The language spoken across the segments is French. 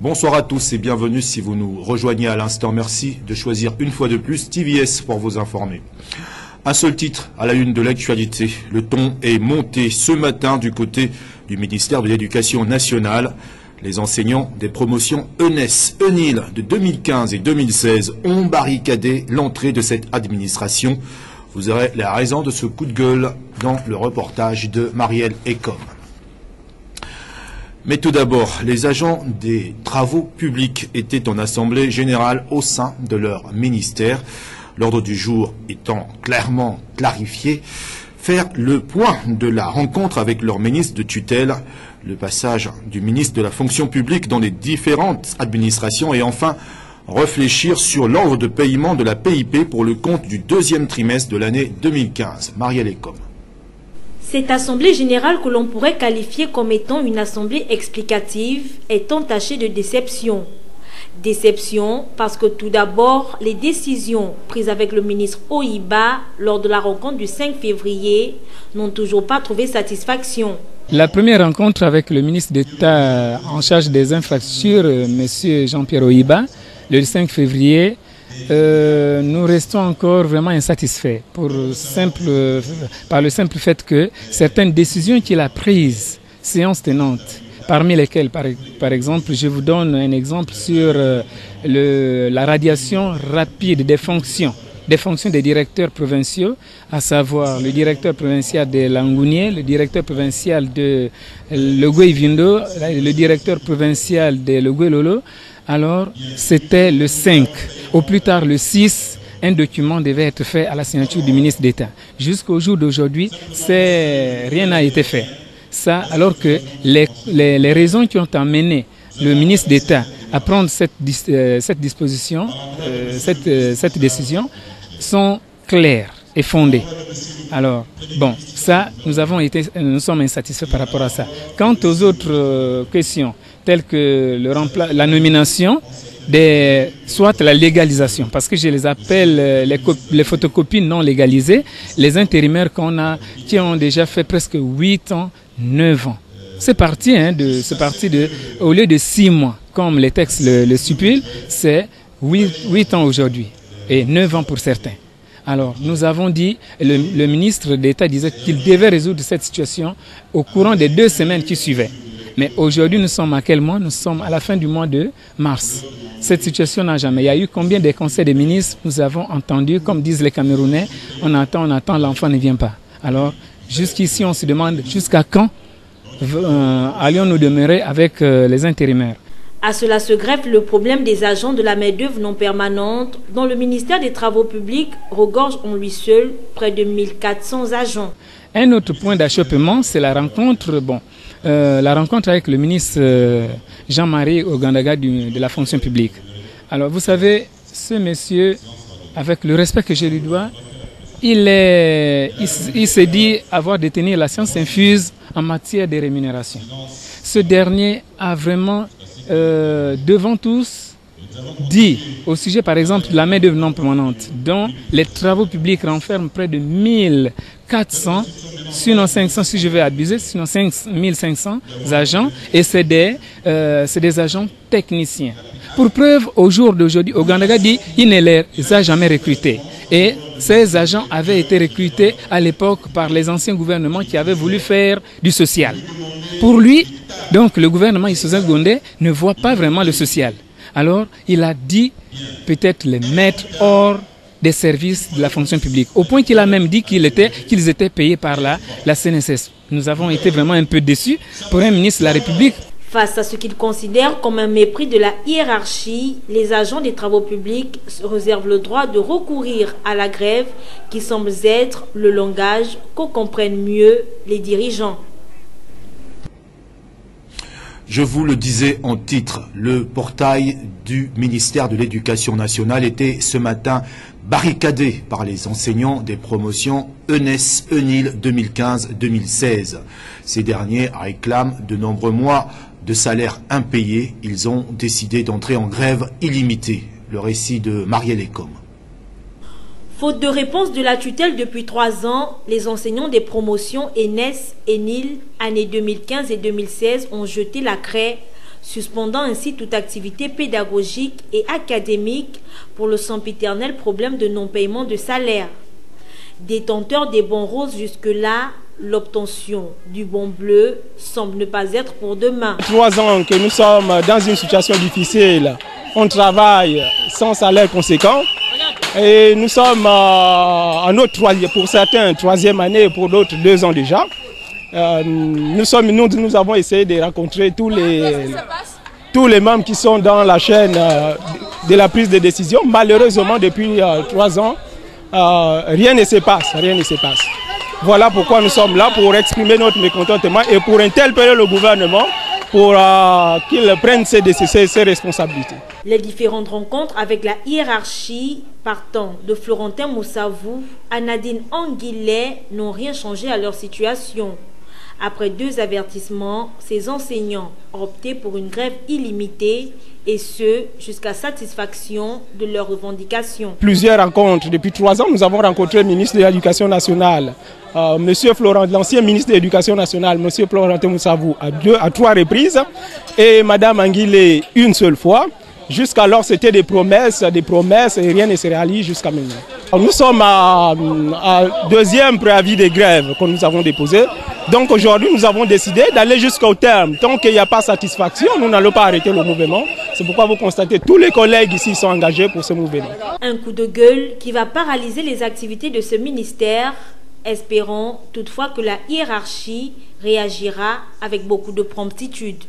Bonsoir à tous et bienvenue si vous nous rejoignez à l'instant. Merci de choisir une fois de plus TVS pour vous informer. Un seul titre à la une de l'actualité. Le ton est monté ce matin du côté du ministère de l'Éducation nationale. Les enseignants des promotions ENES-ENIL de 2015 et 2016 ont barricadé l'entrée de cette administration. Vous aurez la raison de ce coup de gueule dans le reportage de Marielle Ecom. Mais tout d'abord, les agents des travaux publics étaient en assemblée générale au sein de leur ministère. L'ordre du jour étant clairement clarifié, faire le point de la rencontre avec leur ministre de tutelle, le passage du ministre de la fonction publique dans les différentes administrations et enfin réfléchir sur l'ordre de paiement de la PIP pour le compte du deuxième trimestre de l'année 2015. Marielle Ecom. Cette assemblée générale que l'on pourrait qualifier comme étant une assemblée explicative est entachée de déception. Déception parce que tout d'abord, les décisions prises avec le ministre Oyiba lors de la rencontre du 5 février n'ont toujours pas trouvé satisfaction. La première rencontre avec le ministre d'État en charge des infrastructures, M. Jean-Pierre Oyiba, le 5 février, nous restons encore vraiment insatisfaits par le simple fait que certaines décisions qu'il a prises, séances tenantes, parmi lesquelles, par exemple, je vous donne un exemple sur la radiation rapide des fonctions des directeurs provinciaux, à savoir le directeur provincial de Langounier, le directeur provincial de Logoué-Vindo, le directeur provincial de Logoué-Lolo. Alors, c'était le 5. Au plus tard, le 6, un document devait être fait à la signature du ministre d'État. Jusqu'au jour d'aujourd'hui, rien n'a été fait. Ça, alors que les raisons qui ont amené le ministre d'État à prendre cette décision sont claires et fondées. Alors, bon, ça, nous sommes insatisfaits par rapport à ça. Quant aux autres questions, telles que la nomination, soit la légalisation, parce que je les appelle les photocopies non légalisées, les intérimaires qui ont déjà fait presque 8 ans, 9 ans. C'est parti, au lieu de 6 mois, comme les textes le stipulent, c'est 8 ans aujourd'hui et 9 ans pour certains. Alors, nous avons dit, le ministre d'État disait qu'il devait résoudre cette situation au courant des 2 semaines qui suivaient. Mais aujourd'hui, nous sommes à quel mois? Nous sommes à la fin du mois de mars. Cette situation n'a jamais. Il y a eu combien de conseils des ministres? Nous avons entendu, comme disent les Camerounais, on attend, l'enfant ne vient pas. Alors, jusqu'ici, on se demande jusqu'à quand allions-nous demeurer avec les intérimaires? À cela se greffe le problème des agents de la main-d'œuvre non permanente, dont le ministère des Travaux publics regorge en lui seul près de 1400 agents. Un autre point d'achoppement, c'est la rencontre avec le ministre Jean-Marie Ogandaga de la fonction publique. Alors, vous savez, ce monsieur, avec le respect que je lui dois, il s'est dit avoir détenu la science infuse en matière de rémunération. Ce dernier a vraiment, devant tous, dit au sujet, par exemple, de la main-d'œuvre non permanente, dont les travaux publics renferment près de 1400, sinon 500, si je vais abuser, sinon 5500 agents, et c'est des agents techniciens. Pour preuve, au jour d'aujourd'hui, Ogandaga dit qu'il ne les a jamais recrutés. Et ces agents avaient été recrutés à l'époque par les anciens gouvernements qui avaient voulu faire du social. Pour lui, donc, le gouvernement Issoza Gondé ne voit pas vraiment le social. Alors, il a dit peut-être les mettre hors des services de la fonction publique, au point qu'il a même dit qu'ils étaient payés par la CNSS. Nous avons été vraiment un peu déçus pour un ministre de la République. Face à ce qu'il considère comme un mépris de la hiérarchie, les agents des travaux publics se réservent le droit de recourir à la grève qui semble être le langage qu'en comprennent mieux les dirigeants. Je vous le disais en titre, le portail du ministère de l'Éducation nationale était ce matin barricadé par les enseignants des promotions ENES-ENIL 2015-2016. Ces derniers réclament de nombreux mois de salaires impayés. Ils ont décidé d'entrer en grève illimitée. Le récit de Marielle Ecom. Faute de réponse de la tutelle depuis 3 ans, les enseignants des promotions ENES, ENIL, années 2015 et 2016 ont jeté la craie suspendant ainsi toute activité pédagogique et académique pour le sempiternel problème de non-paiement de salaire. Détenteur des bons roses jusque-là, l'obtention du bon bleu semble ne pas être pour demain. 3 ans que nous sommes dans une situation difficile, on travaille sans salaire conséquent et nous sommes en notre troisième, pour certains 3e année, pour d'autres 2 ans déjà. Nous avons essayé de rencontrer tous les membres qui sont dans la chaîne de la prise de décision. Malheureusement, depuis 3 ans, rien ne se passe, Voilà pourquoi nous sommes là, pour exprimer notre mécontentement et pour interpeller le gouvernement pour qu'il prenne ses responsabilités. Les différentes rencontres avec la hiérarchie partant de Florentin Moussavou à Nadine Anguillet n'ont rien changé à leur situation. Après 2 avertissements, ces enseignants ont opté pour une grève illimitée et ce, jusqu'à satisfaction de leurs revendications. Plusieurs rencontres. Depuis 3 ans, nous avons rencontré le ministre de l'Éducation nationale, l'ancien ministre de l'Éducation nationale, M. Florentin Moussavou, à 3 reprises, et Mme Anguillet une seule fois. Jusqu'alors, c'était des promesses, et rien ne se réalise jusqu'à maintenant. Nous sommes à 2e préavis de grève que nous avons déposé. Donc aujourd'hui, nous avons décidé d'aller jusqu'au terme. Tant qu'il n'y a pas satisfaction, nous n'allons pas arrêter le mouvement. C'est pourquoi vous constatez, tous les collègues ici sont engagés pour ce mouvement. Un coup de gueule qui va paralyser les activités de ce ministère. Espérons toutefois que la hiérarchie réagira avec beaucoup de promptitude.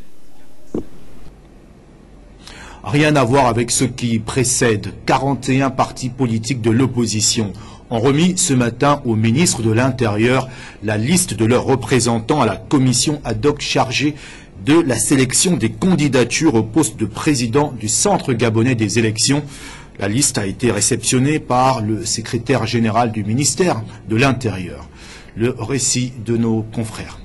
Rien à voir avec ce qui précède. 41 partis politiques de l'opposition ont remis ce matin au ministre de l'Intérieur la liste de leurs représentants à la commission ad hoc chargée de la sélection des candidatures au poste de président du Centre gabonais des élections. La liste a été réceptionnée par le secrétaire général du ministère de l'Intérieur. Le récit de nos confrères.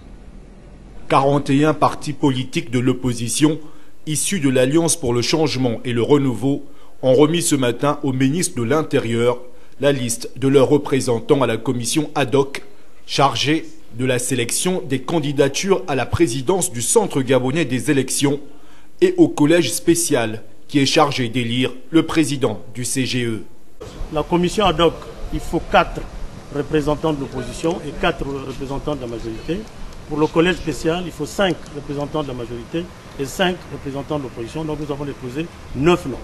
41 partis politiques de l'opposition issus de l'Alliance pour le changement et le renouveau ont remis ce matin au ministre de l'Intérieur la liste de leurs représentants à la commission ad hoc chargée de la sélection des candidatures à la présidence du Centre gabonais des élections et au collège spécial qui est chargé d'élire le président du CGE. La commission ad hoc, il faut 4 représentants de l'opposition et 4 représentants de la majorité. Pour le collège spécial, il faut 5 représentants de la majorité et 5 représentants de l'opposition. Donc nous avons déposé 9 noms.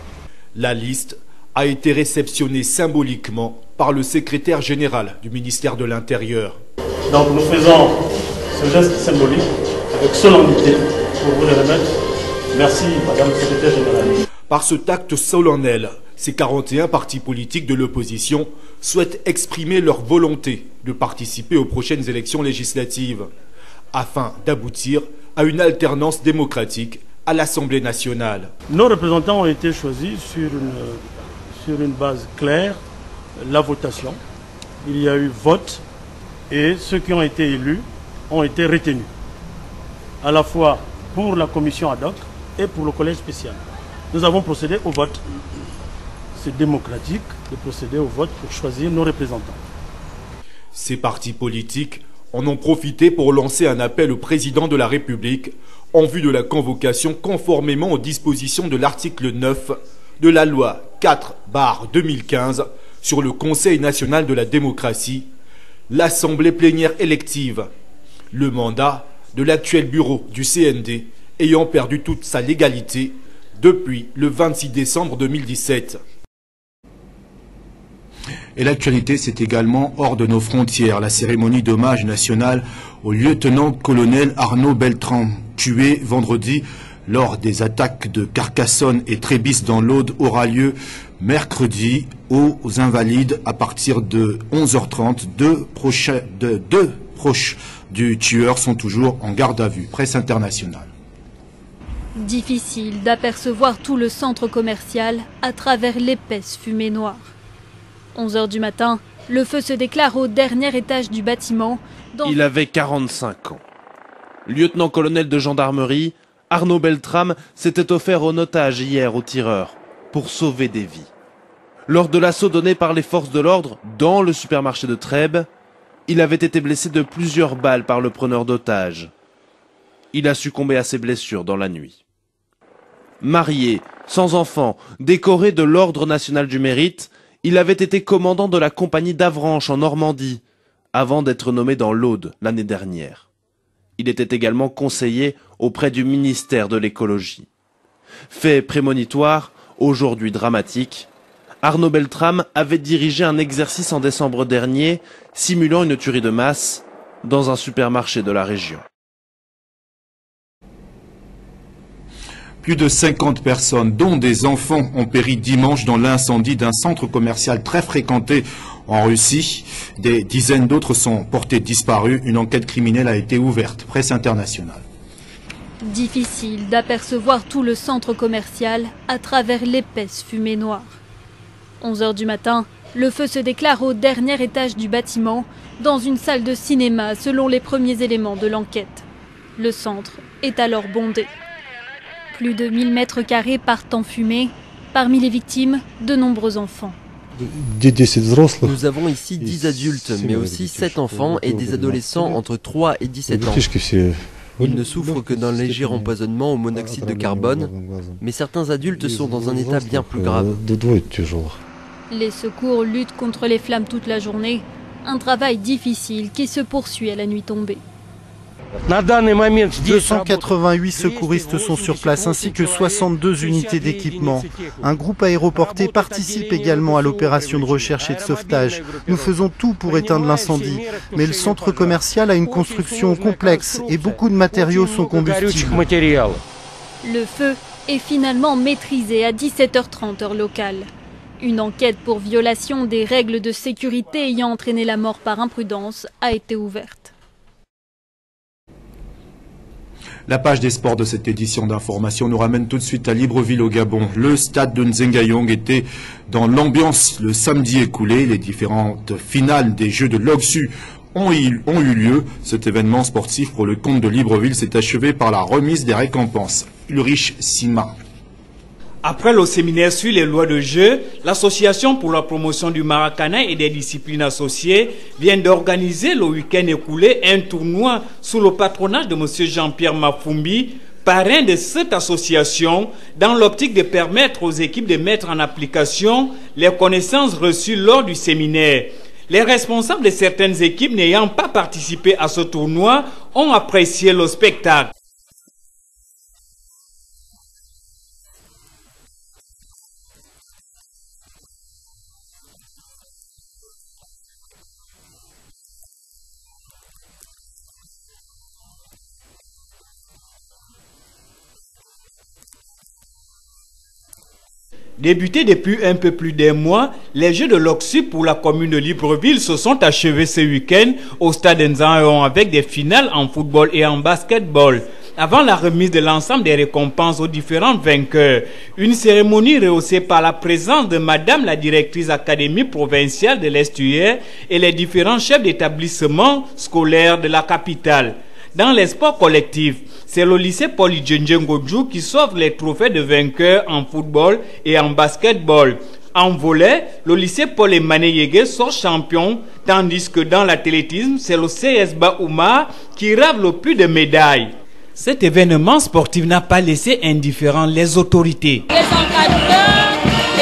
La liste a été réceptionnée symboliquement par le secrétaire général du ministère de l'Intérieur. Donc nous faisons ce geste symbolique avec solennité pour vous le remettre. Merci, Madame la secrétaire générale. Par ce acte solennel, ces 41 partis politiques de l'opposition souhaitent exprimer leur volonté de participer aux prochaines élections législatives, afin d'aboutir à une alternance démocratique à l'Assemblée nationale. Nos représentants ont été choisis sur une base claire, la votation. Il y a eu vote et ceux qui ont été élus ont été retenus, à la fois pour la commission ad hoc et pour le collège spécial. Nous avons procédé au vote. C'est démocratique de procéder au vote pour choisir nos représentants. Ces partis politiques en ont profité pour lancer un appel au président de la République en vue de la convocation conformément aux dispositions de l'article 9 de la loi 4/2015 sur le Conseil national de la démocratie, l'Assemblée plénière élective, le mandat de l'actuel bureau du CND ayant perdu toute sa légalité depuis le 26 décembre 2017. Et l'actualité, c'est également hors de nos frontières. La cérémonie d'hommage national au lieutenant-colonel Arnaud Beltrame, tué vendredi lors des attaques de Carcassonne et Trébis dans l'Aude, aura lieu mercredi aux Invalides à partir de 11h30. Deux proches du tueur sont toujours en garde à vue. Presse internationale. Difficile d'apercevoir tout le centre commercial à travers l'épaisse fumée noire. 11h du matin, le feu se déclare au dernier étage du bâtiment. Il avait 45 ans. Lieutenant-colonel de gendarmerie, Arnaud Beltrame s'était offert en otage hier aux tireurs pour sauver des vies. Lors de l'assaut donné par les forces de l'ordre dans le supermarché de Trèbes, il avait été blessé de plusieurs balles par le preneur d'otages. Il a succombé à ses blessures dans la nuit. Marié, sans enfant, décoré de l'Ordre national du mérite, il avait été commandant de la compagnie d'Avranches en Normandie, avant d'être nommé dans l'Aude l'année dernière. Il était également conseiller auprès du ministère de l'écologie. Fait prémonitoire, aujourd'hui dramatique, Arnaud Beltrame avait dirigé un exercice en décembre dernier, simulant une tuerie de masse dans un supermarché de la région. Plus de 50 personnes, dont des enfants, ont péri dimanche dans l'incendie d'un centre commercial très fréquenté en Russie. Des dizaines d'autres sont portés disparus. Une enquête criminelle a été ouverte. Presse internationale. Difficile d'apercevoir tout le centre commercial à travers l'épaisse fumée noire. 11 h du matin, le feu se déclare au dernier étage du bâtiment, dans une salle de cinéma, selon les premiers éléments de l'enquête. Le centre est alors bondé. Plus de 1000 mètres carrés partent en fumée. Parmi les victimes, de nombreux enfants. Nous avons ici 10 adultes, mais aussi 7 enfants et des adolescents entre 3 et 17 ans. Ils ne souffrent que d'un léger empoisonnement au monoxyde de carbone, mais certains adultes sont dans un état bien plus grave. Les secours luttent contre les flammes toute la journée. Un travail difficile qui se poursuit à la nuit tombée. 288 secouristes sont sur place ainsi que 62 unités d'équipement. Un groupe aéroporté participe également à l'opération de recherche et de sauvetage. Nous faisons tout pour éteindre l'incendie, mais le centre commercial a une construction complexe et beaucoup de matériaux sont combustibles. Le feu est finalement maîtrisé à 17h30 heure locale. Une enquête pour violation des règles de sécurité ayant entraîné la mort par imprudence a été ouverte. La page des sports de cette édition d'information nous ramène tout de suite à Libreville au Gabon. Le stade de Nzengayong était dans l'ambiance le samedi écoulé. Les différentes finales des Jeux de Loksu ont eu lieu. Cet événement sportif pour le compte de Libreville s'est achevé par la remise des récompenses. Ulrich Sima. Après le séminaire sur les lois de jeu, l'Association pour la promotion du Maracana et des disciplines associées vient d'organiser le week-end écoulé un tournoi sous le patronage de M. Jean-Pierre Mafumbi, parrain de cette association, dans l'optique de permettre aux équipes de mettre en application les connaissances reçues lors du séminaire. Les responsables de certaines équipes n'ayant pas participé à ce tournoi ont apprécié le spectacle. Débutés depuis un peu plus d'un mois, les Jeux de Loksu pour la commune de Libreville se sont achevés ce week-end au stade Nzengayong avec des finales en football et en basketball. Avant la remise de l'ensemble des récompenses aux différents vainqueurs, une cérémonie rehaussée par la présence de Madame la directrice académie provinciale de l'Estuaire et les différents chefs d'établissement scolaires de la capitale. Dans les sports collectifs, c'est le lycée Paul Idjenjengodjou qui s'offre les trophées de vainqueurs en football et en basketball. En volley, le lycée Paul Emmanuel sort champion, tandis que dans l'athlétisme, c'est le CS Baouma qui rave le plus de médailles. Cet événement sportif n'a pas laissé indifférents les autorités. Les encadreurs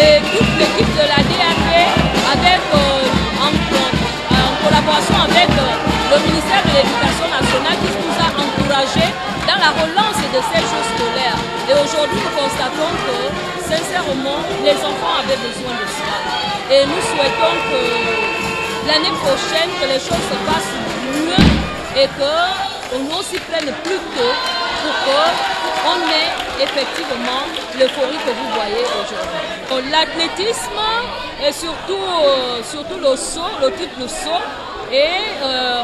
et toute l'équipe de la DAP avec, en collaboration avec le ministère de l'Éducation nationale qui nous a encouragés dans la relance de ces Jeux scolaires. Et aujourd'hui, nous constatons que, sincèrement, les enfants avaient besoin de cela. Et nous souhaitons que l'année prochaine, que les choses se passent mieux et qu'on nous s'y prenne plus tôt pour qu'on ait effectivement l'euphorie que vous voyez aujourd'hui. L'athlétisme et surtout le saut, le triple saut. Et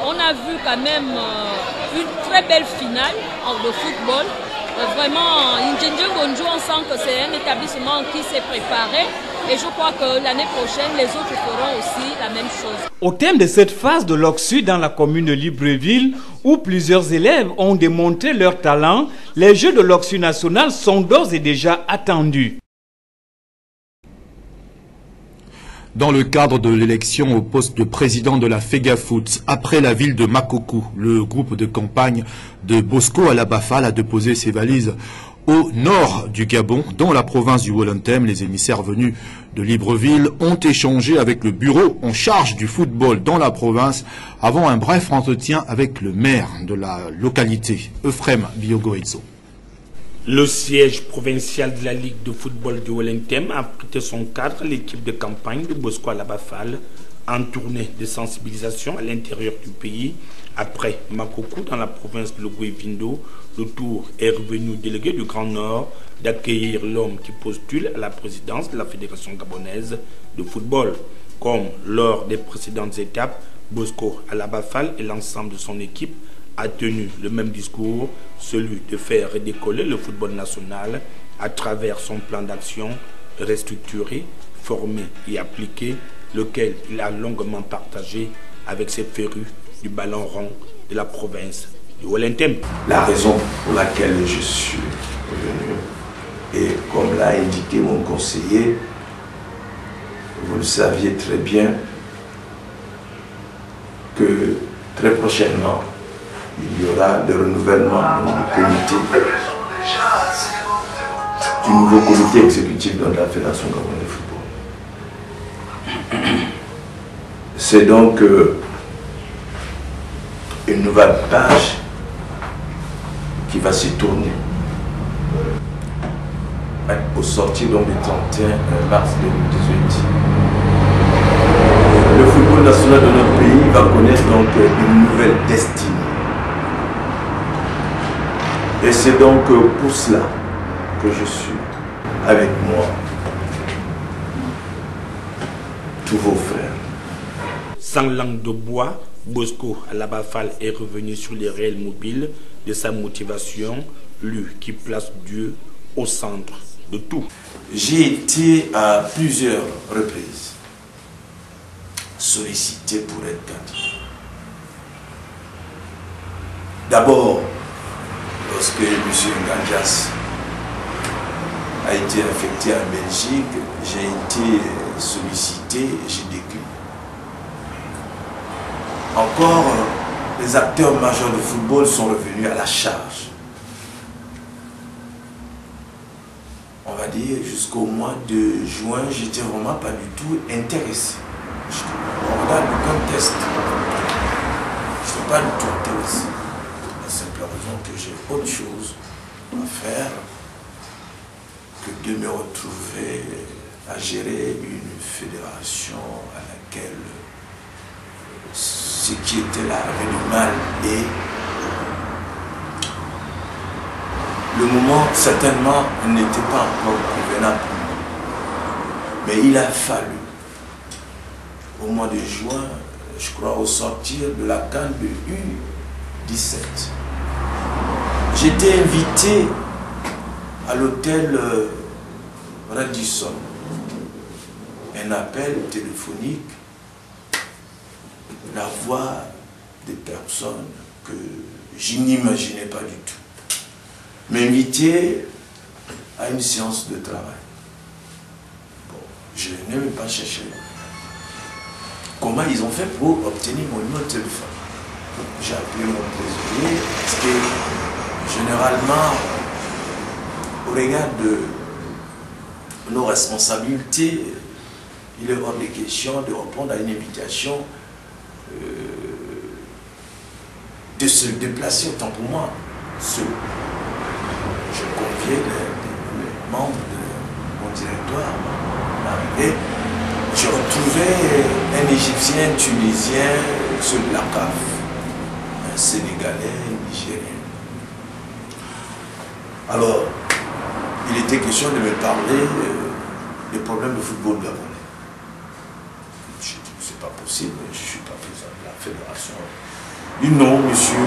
on a vu quand même une très belle finale de football. Vraiment, Idjenjengodjou, on sent que c'est un établissement qui s'est préparé. Et je crois que l'année prochaine, les autres feront aussi la même chose. Au terme de cette phase de Loksu dans la commune de Libreville, où plusieurs élèves ont démontré leur talent, les Jeux de Loksu national sont d'ores et déjà attendus. Dans le cadre de l'élection au poste de président de la FEGAFOOT, après la ville de Makoko, le groupe de campagne de Bosco Alabafal a déposé ses valises Au nord du Gabon, dans la province du Wollontem, les émissaires venus de Libreville ont échangé avec le bureau en charge du football dans la province avant un bref entretien avec le maire de la localité, Euphrem Biogoezo. Le siège provincial de la Ligue de football du Wollontem a prêté son cadre l'équipe de campagne de Bosco Alabafal en tournée de sensibilisation à l'intérieur du pays. Après Makoko dans la province de Logoué-Vindo, le tour est revenu au délégué du Grand Nord d'accueillir l'homme qui postule à la présidence de la Fédération gabonaise de football. Comme lors des précédentes étapes, Bosco Alabafal et l'ensemble de son équipe a tenu le même discours, celui de faire redécoller le football national à travers son plan d'action restructuré, formé et appliqué, lequel il a longuement partagé avec ses férus du ballon rond de la province du Wollontem. La raison pour laquelle je suis venu, et comme l'a indiqué mon conseiller, vous le saviez très bien que très prochainement, il y aura le renouvellement du comité, du nouveau comité exécutif de la Fédération gabonaise de football. C'est donc une nouvelle page qui va se tourner au sortir donc du 31 mars 2018. Le football national de notre pays va connaître donc une nouvelle destinée. Et c'est donc pour cela que je suis avec moi, tous vos frères. Sans langue de bois, Bosco Alabafal est revenu sur les réels mobiles de sa motivation, lui qui place Dieu au centre de tout. J'ai été à plusieurs reprises sollicité pour être candidat. D'abord, lorsque M. Nganjas a été affecté en Belgique, j'ai été sollicité, j'ai décliné. Encore, les acteurs majeurs de football sont revenus à la charge. On va dire jusqu'au mois de juin, j'étais vraiment pas du tout intéressé. On regarde le contexte. Je ne suis pas du tout intéressé. La simple raison que j'ai autre chose à faire que de me retrouver à gérer une fédération à laquelle ce qui était là avait du mal et le moment certainement n'était pas encore convenable pour moi. Mais il a fallu au mois de juin, je crois au sortir de la CAN de U17. J'étais invité à l'hôtel Radisson. Un appel téléphonique, la voix des personnes que je n'imaginais pas du tout. M'inviter à une séance de travail. Bon, je n'ai même pas cherché. Comment ils ont fait pour obtenir mon numéro de téléphone? J'ai appelé mon trésorier parce que généralement, au regard de nos responsabilités, il est hors de question de répondre à une invitation de se déplacer autant pour moi seul. Je conviais les membres de mon directoire m'arriver. Je retrouvais un Égyptien, un Tunisien sur la CAF, un Sénégalais, un Nigérien. Alors, il était question de me parler des problèmes de football gabonais. Je dis, c'est pas possible, je ne suis pas président de la fédération. Il dit non, monsieur,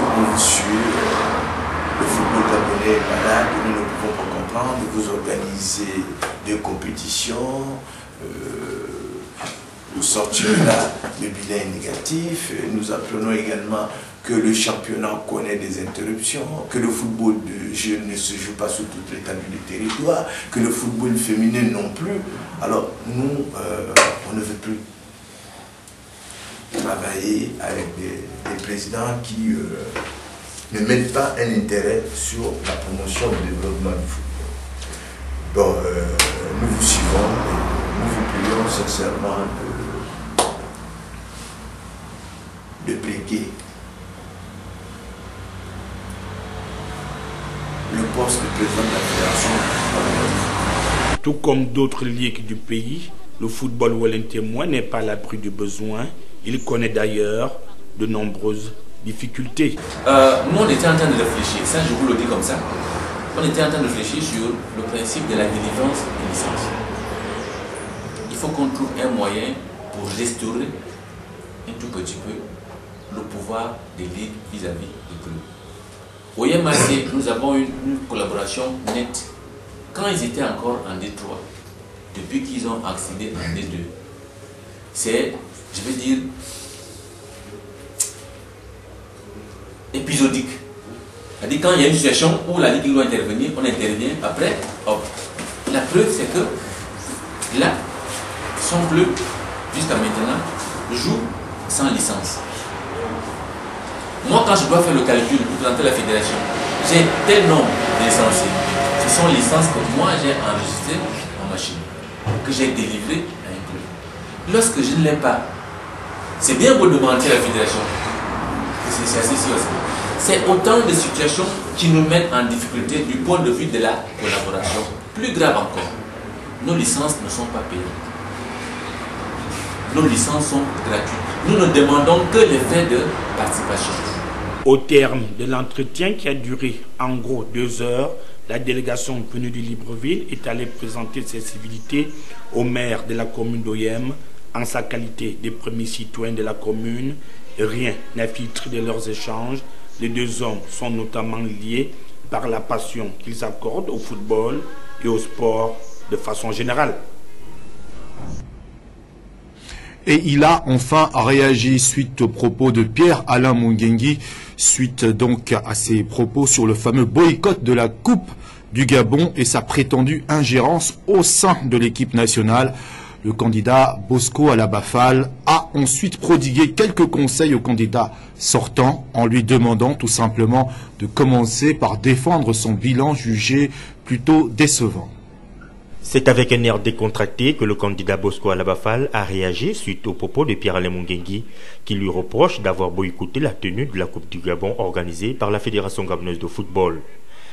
le football gabonais est malade, nous ne pouvons pas comprendre, vous organisez des compétitions, nous sortir là, le bilan est négatif. Nous apprenons également que le championnat connaît des interruptions, que le football de jeunes ne se joue pas sur toute l'étendue du territoire, que le football féminin non plus. Alors nous, on ne veut plus travailler avec des présidents qui ne mettent pas un intérêt sur la promotion du développement du football. Bon, nous vous suivons et nous vous prions sincèrement de plaider le poste de président de la fédération. Tout comme d'autres ligues du pays, le football wallentémois n'est pas à l'abri du besoin. Il connaît d'ailleurs de nombreuses difficultés. Nous, on était en train de réfléchir, ça je vous le dis comme ça, on était en train de réfléchir sur le principe de la délivrance des licences. Il faut qu'on trouve un moyen pour restaurer un tout petit peu le pouvoir des ligues vis-à-vis du club. Au YMAC, nous avons une collaboration nette. Quand ils étaient encore en D3, depuis qu'ils ont accédé en D2, c'est, je vais dire, épisodique. C'est-à-dire quand il y a une situation où la Ligue doit intervenir, on intervient, après, hop. La preuve c'est que là, son club, jusqu'à maintenant, joue sans licence. Moi quand je dois faire le calcul pour présenter la fédération, j'ai tel nombre de licenciés. Ce sont les licences que moi j'ai enregistrées en machine, que j'ai délivrées à un club. Lorsque je ne l'ai pas, c'est bien beau demander à la fédération. C'est assez sûr. C'est autant de situations qui nous mettent en difficulté du point de vue de la collaboration. Plus grave encore, nos licences ne sont pas payées. Nos licences sont gratuites. Nous ne demandons que les frais de participation. Au terme de l'entretien qui a duré en gros 2 heures, la délégation venue de Libreville est allée présenter ses civilités au maire de la commune d'Oyem en sa qualité de premier citoyen de la commune. Rien n'a filtré de leurs échanges. Les deux hommes sont notamment liés par la passion qu'ils accordent au football et au sport de façon générale. Et il a enfin réagi suite aux propos de Pierre-Alain Mungengui, suite donc à ses propos sur le fameux boycott de la Coupe du Gabon et sa prétendue ingérence au sein de l'équipe nationale. Le candidat Bosco Alaba-Fall a ensuite prodigué quelques conseils au candidat sortant en lui demandant tout simplement de commencer par défendre son bilan jugé plutôt décevant. C'est avec un air décontracté que le candidat Bosco Alaba-Fall a réagi suite aux propos de Pierre-Alain Mungengui qui lui reproche d'avoir boycotté la tenue de la Coupe du Gabon organisée par la Fédération gabonaise de football.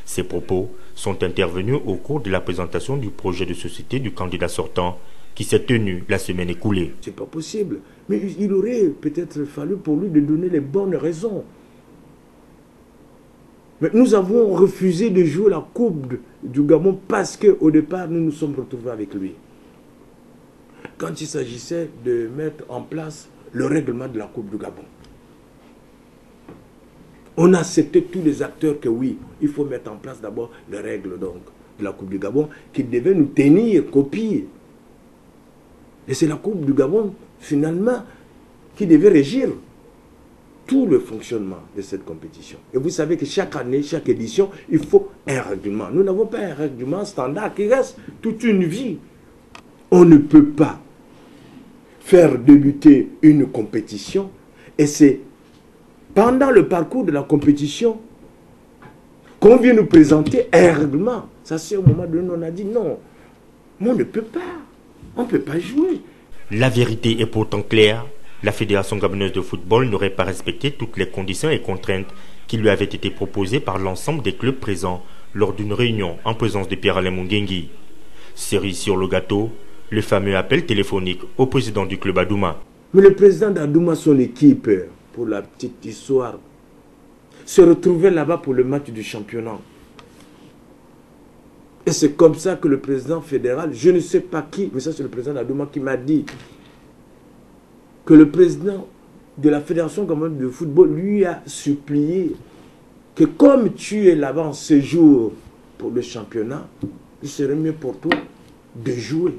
Ces propos sont intervenus au cours de la présentation du projet de société du candidat sortant qui s'est tenu la semaine écoulée. C'est pas possible. Mais il aurait peut-être fallu pour lui de donner les bonnes raisons. Mais nous avons refusé de jouer la Coupe du Gabon parce qu'au départ, nous nous sommes retrouvés avec lui. Quand il s'agissait de mettre en place le règlement de la Coupe du Gabon, on a accepté tous les acteurs que oui, il faut mettre en place d'abord les règles donc, de la Coupe du Gabon qui devaient nous tenir copie. Et c'est la Coupe du Gabon, finalement, qui devait régir tout le fonctionnement de cette compétition. Et vous savez que chaque année, chaque édition, il faut un règlement. Nous n'avons pas un règlement standard qui reste toute une vie. On ne peut pas faire débuter une compétition et c'est pendant le parcours de la compétition qu'on vient nous présenter un règlement. Ça c'est au moment donné on a dit non, on ne peut pas. On ne peut pas jouer. La vérité est pourtant claire. La Fédération gabonaise de football n'aurait pas respecté toutes les conditions et contraintes qui lui avaient été proposées par l'ensemble des clubs présents lors d'une réunion en présence de Pierre-Alain Mungengui. Cerise sur le gâteau, le fameux appel téléphonique au président du club Adouma. Mais le président d'Adouma, son équipe, pour la petite histoire, se retrouvait là-bas pour le match du championnat. Et c'est comme ça que le président fédéral, je ne sais pas qui, mais ça c'est le président d'Adouma qui m'a dit que le président de la Fédération gabonaise de football lui a supplié que comme tu es là-bas en séjour pour le championnat, il serait mieux pour toi de jouer.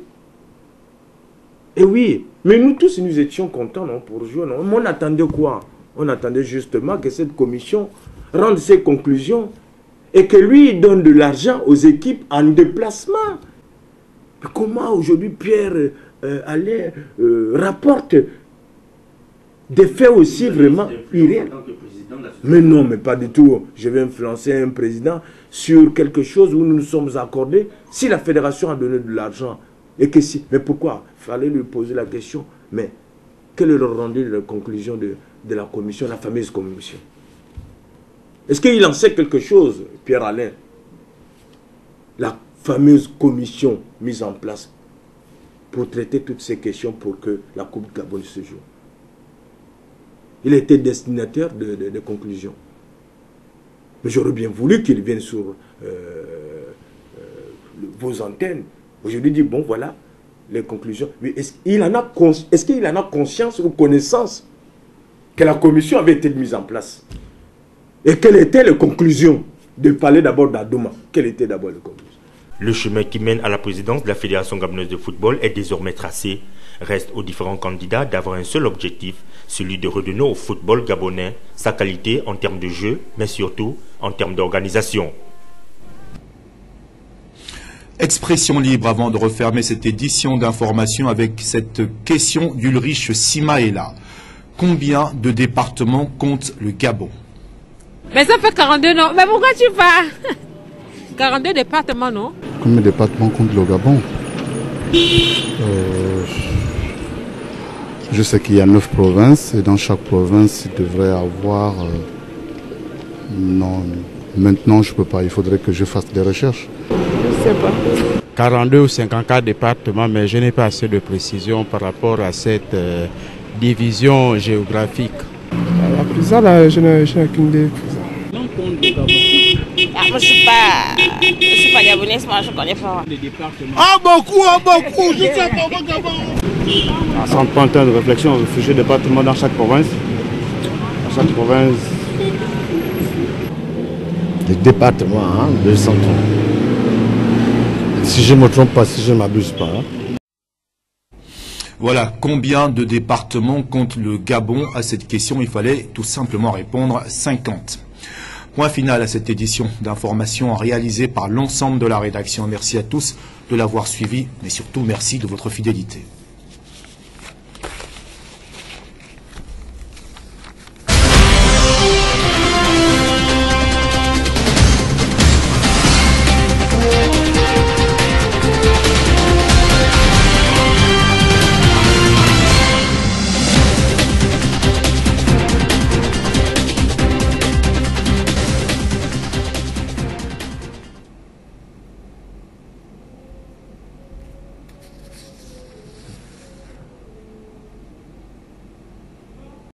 Et oui, mais nous tous nous étions contents non, pour jouer. Non. Mais on attendait quoi? On attendait justement que cette commission rende ses conclusions et que lui donne de l'argent aux équipes en déplacement. Mais comment aujourd'hui Pierre Alain rapporte des faits aussi vraiment irréels. Mais non, mais pas du tout. Je vais influencer un président sur quelque chose où nous nous sommes accordés. Si la fédération a donné de l'argent, et que si, mais pourquoi? Il fallait lui poser la question. Mais quel est le rendu de la conclusion de la commission, la fameuse commission? Est-ce qu'il en sait quelque chose, Pierre-Alain? La fameuse commission mise en place pour traiter toutes ces questions pour que la Coupe du Gabon se joue. Il était destinataire de conclusions. Mais j'aurais bien voulu qu'il vienne sur vos antennes. Aujourd'hui, dit, bon, voilà les conclusions. Mais est-ce qu'il en a conscience ou connaissance que la commission avait été mise en place? Et quelles étaient les conclusions? De parler d'abord d'Adouma. Quelles étaient d'abord les conclusions? Le chemin qui mène à la présidence de la Fédération gabonaise de football est désormais tracé. Reste aux différents candidats d'avoir un seul objectif, celui de redonner au football gabonais sa qualité en termes de jeu, mais surtout en termes d'organisation. Expression libre avant de refermer cette édition d'information avec cette question d'Ulrich Simaela. Combien de départements compte le Gabon? Mais ça fait 42 non. Mais pourquoi tu pars? 42 départements, non? Combien de départements compte le Gabon? Je sais qu'il y a 9 provinces et dans chaque province, il devrait avoir... non, maintenant je ne peux pas, il faudrait que je fasse des recherches. Je ne sais pas. 42 ou 54 départements, mais je n'ai pas assez de précision par rapport à cette division géographique. Après ça, là, je n'ai aucune idée. Ah, moi, je ne suis pas gabonaise, moi je connais pas. Ah, beaucoup, je sais pas au Gabon. Ça prend un temps de réflexion, réfugier département dans chaque province. Dans chaque province. Les départements, hein, 230. Si je ne me trompe pas, si je ne m'abuse pas. Voilà, combien de départements compte le Gabon? À cette question, il fallait tout simplement répondre 50. Point final à cette édition d'information réalisée par l'ensemble de la rédaction. Merci à tous de l'avoir suivi, mais surtout merci de votre fidélité.